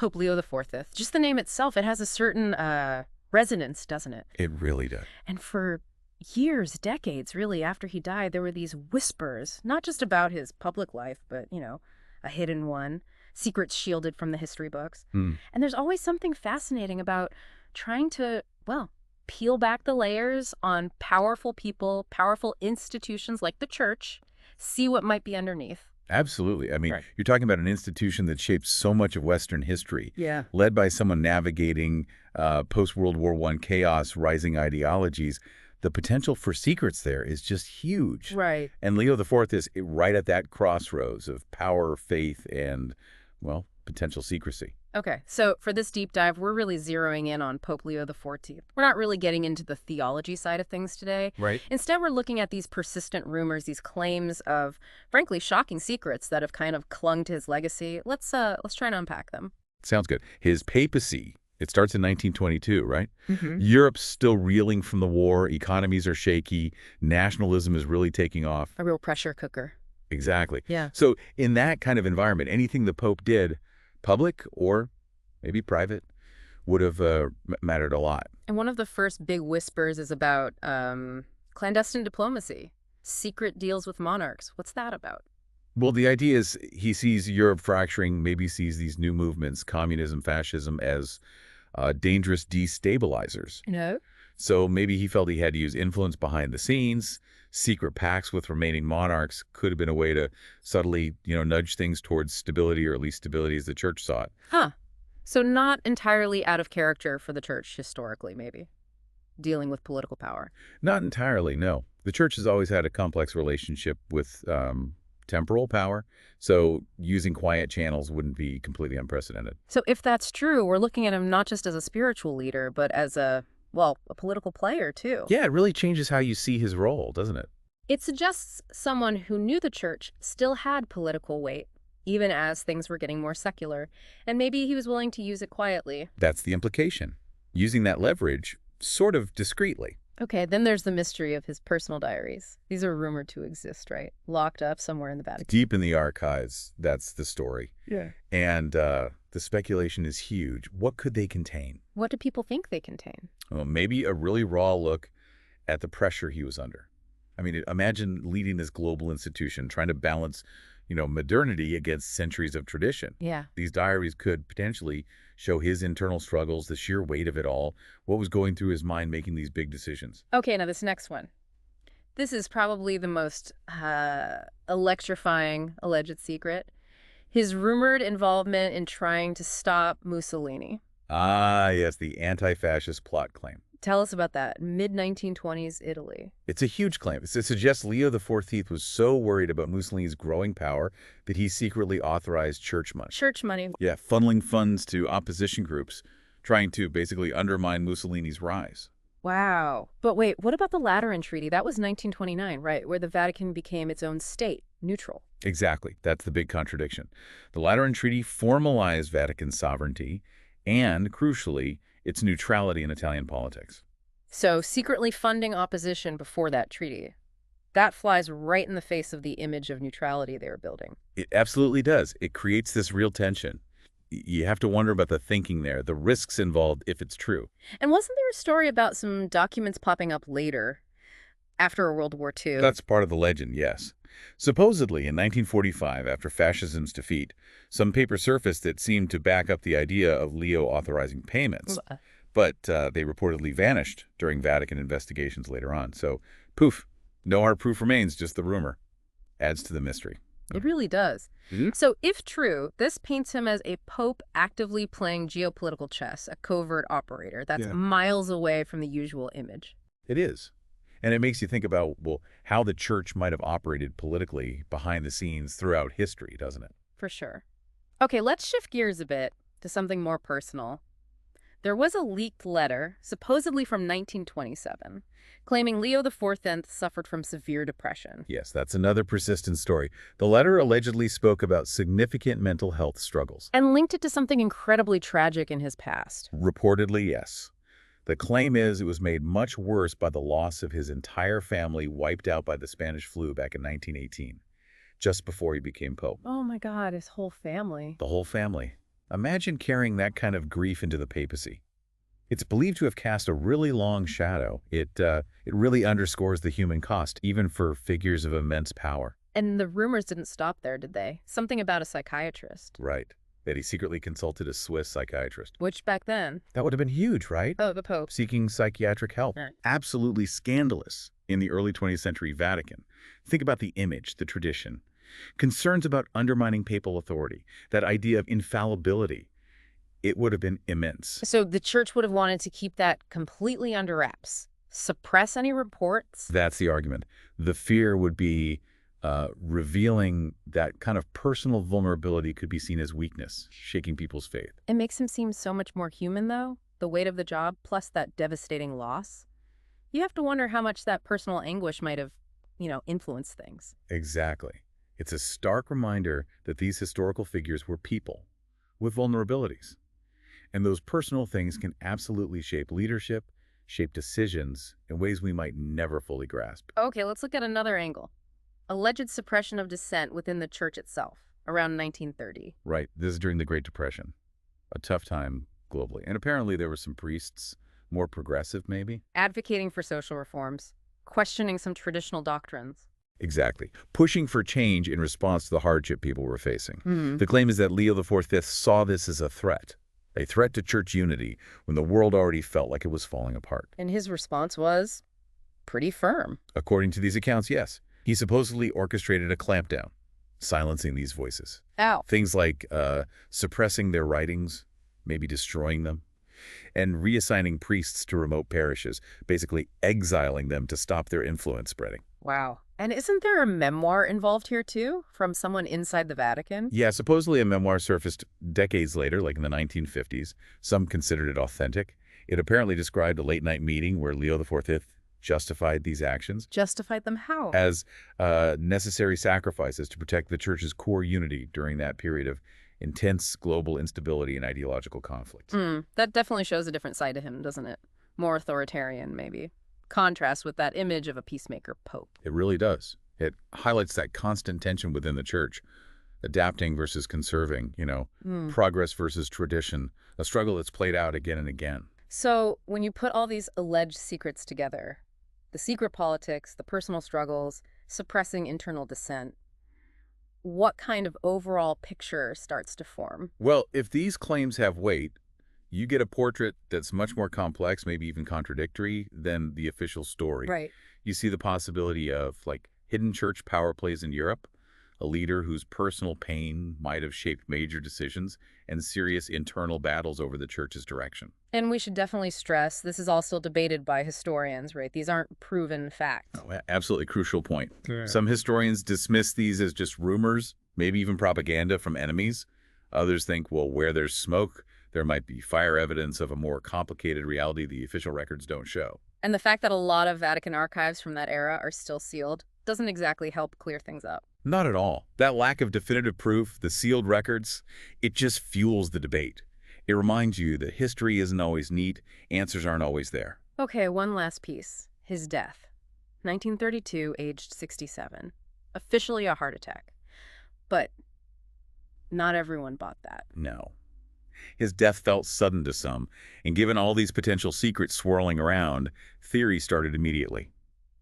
Pope Leo XIV. Just the name itself, it has a certain resonance, doesn't it? It really does. And for years, decades, really, after he died, there were these whispers, not just about his public life, but, a hidden one, secrets shielded from the history books. Hmm. And there's always something fascinating about trying to, well, peel back the layers on powerful people, powerful institutions like the church, see what might be underneath. Absolutely. I mean, Right. you're talking about an institution that shaped so much of Western history, Yeah. led by someone navigating post-World War I chaos, rising ideologies. The potential for secrets there is just huge. Right. And Leo IV is right at that crossroads of power, faith, and, well, potential secrecy. Okay, so for this deep dive, we're really zeroing in on Pope Leo XIV. We're not really getting into the theology side of things today. Right. Instead, we're looking at these persistent rumors, these claims of, frankly, shocking secrets that have kind of clung to his legacy. Let's try and unpack them. Sounds good. His papacy, it starts in 1922, right? Mm-hmm. Europe's still reeling from the war. Economies are shaky. Nationalism is really taking off. A real pressure cooker. Exactly. Yeah. So in that kind of environment, anything the Pope did, public or maybe private, would have mattered a lot. And one of the first big whispers is about clandestine diplomacy, secret deals with monarchs. What's that about? Well, the idea is he sees Europe fracturing, maybe sees these new movements, communism, fascism, as dangerous destabilizers. No. So maybe he felt he had to use influence behind the scenes. Secret pacts with remaining monarchs could have been a way to subtly, nudge things towards stability, or at least stability as the church saw it. Huh. So not entirely out of character for the church historically, maybe, dealing with political power. Not entirely, no. The church has always had a complex relationship with temporal power, so using quiet channels wouldn't be completely unprecedented. So if that's true, we're looking at him not just as a spiritual leader, but as a political player, too. Yeah, it really changes how you see his role, doesn't it? It suggests someone who knew the church still had political weight, even as things were getting more secular, and maybe he was willing to use it quietly. That's the implication. Using that leverage sort of discreetly. Okay, then there's the mystery of his personal diaries. These are rumored to exist, right? Locked up somewhere in the Vatican. Deep in the archives, that's the story. Yeah. And the speculation is huge. What could they contain? What do people think they contain? Well, maybe a really raw look at the pressure he was under. I mean, imagine leading this global institution, trying to balance, modernity against centuries of tradition. Yeah. These diaries could potentially show his internal struggles, the sheer weight of it all, what was going through his mind making these big decisions. Okay, now this next one. This is probably the most electrifying alleged secret. His rumored involvement in trying to stop Mussolini. Ah, yes, the anti-fascist plot claim. Tell us about that. Mid-1920s Italy. It's a huge claim. It suggests Leo XIV was so worried about Mussolini's growing power that he secretly authorized church money. Church money. Yeah, funneling funds to opposition groups, trying to basically undermine Mussolini's rise. Wow. But wait, what about the Lateran Treaty? That was 1929, right? Where the Vatican became its own state, neutral. Exactly. That's the big contradiction. The Lateran Treaty formalized Vatican sovereignty and, crucially, its neutrality in Italian politics. So secretly funding opposition before that treaty. That flies right in the face of the image of neutrality they were building. It absolutely does. It creates this real tension. You have to wonder about the thinking there, the risks involved if it's true. And wasn't there a story about some documents popping up later, after World War II? That's part of the legend, yes. Supposedly, in 1945, after fascism's defeat, some papers surfaced that seemed to back up the idea of Leo authorizing payments. But they reportedly vanished during Vatican investigations later on. So, poof, no hard proof remains, just the rumor. Adds to the mystery. It really does. Mm-hmm. So if true, this paints him as a pope actively playing geopolitical chess, a covert operator that's miles away from the usual image. It is. And it makes you think about, well, how the church might have operated politically behind the scenes throughout history, doesn't it? For sure. Okay, let's shift gears a bit to something more personal. There was a leaked letter, supposedly from 1927, claiming Leo XIV suffered from severe depression. Yes, that's another persistent story. The letter allegedly spoke about significant mental health struggles. And linked it to something incredibly tragic in his past. Reportedly, yes. The claim is it was made much worse by the loss of his entire family wiped out by the Spanish flu back in 1918, just before he became pope. Oh my God, his whole family. The whole family. Imagine carrying that kind of grief into the papacy. It's believed to have cast a really long shadow. It really underscores the human cost, even for figures of immense power. And the rumors didn't stop there, did they? Something about a psychiatrist. Right. That he secretly consulted a Swiss psychiatrist. Which back then? That would have been huge, right? Oh, the Pope. Seeking psychiatric help. Right. Absolutely scandalous in the early 20th century Vatican. Think about the image, the tradition. Concerns about undermining papal authority, that idea of infallibility. It would have been immense. So the church would have wanted to keep that completely under wraps, suppress any reports? That's the argument. The fear would be revealing that kind of personal vulnerability could be seen as weakness, shaking people's faith. It makes him seem so much more human, though, the weight of the job plus that devastating loss. You have to wonder how much that personal anguish might have, influenced things. Exactly. It's a stark reminder that these historical figures were people with vulnerabilities. And those personal things can absolutely shape leadership, shape decisions in ways we might never fully grasp. Okay, let's look at another angle. Alleged suppression of dissent within the church itself, around 1930. Right. This is during the Great Depression. A tough time globally. And apparently there were some priests, more progressive maybe. Advocating for social reforms, questioning some traditional doctrines. Exactly. Pushing for change in response to the hardship people were facing. Hmm. The claim is that Leo XIV saw this as a threat to church unity when the world already felt like it was falling apart. And his response was pretty firm. According to these accounts, yes. He supposedly orchestrated a clampdown, silencing these voices. Ow. Things like suppressing their writings, maybe destroying them, and reassigning priests to remote parishes, basically exiling them to stop their influence spreading. Wow. And isn't there a memoir involved here, too, from someone inside the Vatican? Yeah, supposedly a memoir surfaced decades later, like in the 1950s. Some considered it authentic. It apparently described a late-night meeting where Leo XIV justified these actions Justified them how? as necessary sacrifices to protect the church's core unity during that period of intense global instability and ideological conflict. That definitely shows a different side to him, doesn't it? More authoritarian, maybe. Contrast with that image of a peacemaker pope. It really does. It highlights that constant tension within the church, adapting versus conserving, progress versus tradition, a struggle that's played out again and again. So when you put all these alleged secrets together, the secret politics, the personal struggles, suppressing internal dissent, what kind of overall picture starts to form? Well, if these claims have weight, you get a portrait that's much more complex, maybe even contradictory, than the official story. Right. You see the possibility of, hidden church power plays in Europe, a leader whose personal pain might have shaped major decisions, and serious internal battles over the church's direction. And we should definitely stress, this is all still debated by historians, right? These aren't proven facts. Oh, absolutely crucial point. Yeah. Some historians dismiss these as just rumors, maybe even propaganda from enemies. Others think, well, where there's smoke, there might be fire evidence of a more complicated reality the official records don't show. And the fact that a lot of Vatican archives from that era are still sealed doesn't exactly help clear things up. Not at all. That lack of definitive proof, the sealed records, it just fuels the debate. It reminds you that history isn't always neat, answers aren't always there. Okay, one last piece. His death. 1932, aged 67. Officially a heart attack. But not everyone bought that. No. His death felt sudden to some, and given all these potential secrets swirling around, theories started immediately.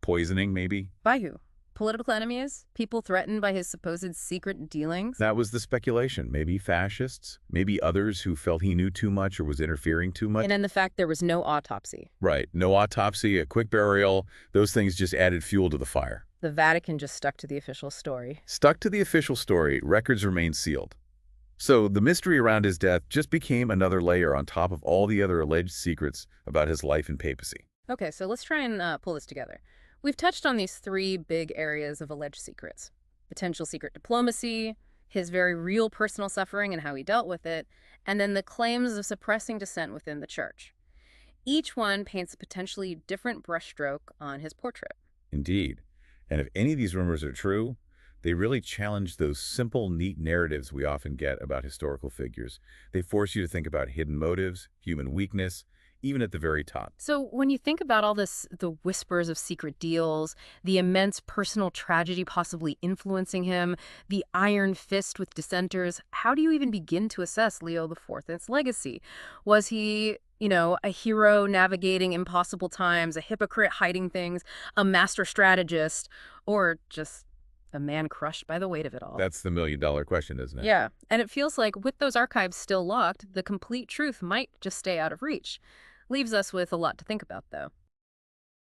Poisoning, maybe? By who? Political enemies? People threatened by his supposed secret dealings? That was the speculation. Maybe fascists, maybe others who felt he knew too much or was interfering too much. And then the fact there was no autopsy. Right. No autopsy, a quick burial, those things just added fuel to the fire. The Vatican just stuck to the official story. Stuck to the official story, records remained sealed. So the mystery around his death just became another layer on top of all the other alleged secrets about his life in papacy. Okay, so let's try and pull this together. We've touched on these three big areas of alleged secrets. Potential secret diplomacy, his very real personal suffering and how he dealt with it, and then the claims of suppressing dissent within the church. Each one paints a potentially different brushstroke on his portrait. Indeed. And if any of these rumors are true, they really challenge those simple, neat narratives we often get about historical figures. They force you to think about hidden motives, human weakness, even at the very top. So when you think about all this, the whispers of secret deals, the immense personal tragedy possibly influencing him, the iron fist with dissenters, how do you even begin to assess Leo XIV's legacy? Was he, a hero navigating impossible times, a hypocrite hiding things, a master strategist, or just a man crushed by the weight of it all? That's the million-dollar question, isn't it? Yeah, and it feels like with those archives still locked, the complete truth might just stay out of reach. Leaves us with a lot to think about, though.